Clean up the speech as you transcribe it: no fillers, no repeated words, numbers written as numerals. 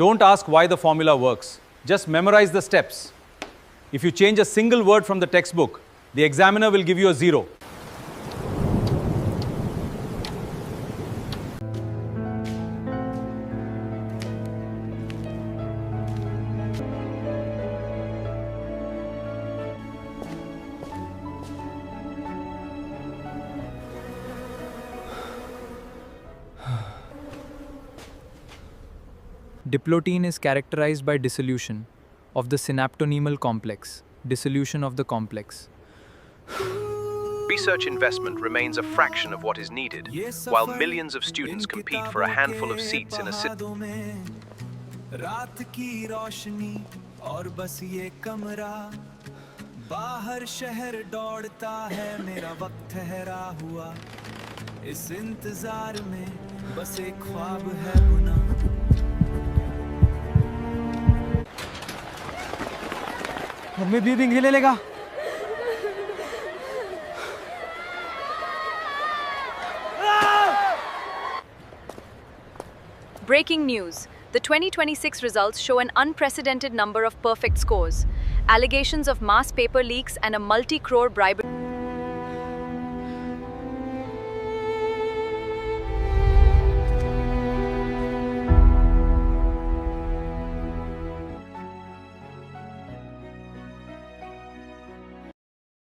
Don't ask why the formula works. Just memorize the steps. If you change a single word from the textbook, the examiner will give you a 0. Diplotin is characterized by dissolution of the synaptonemal complex, dissolution of the complex. Research investment remains a fraction of what is needed, while millions of students compete for a handful of seats in a city. Breaking news. The 2026 results show an unprecedented number of perfect scores. Allegations of mass paper leaks and a multi-crore bribery.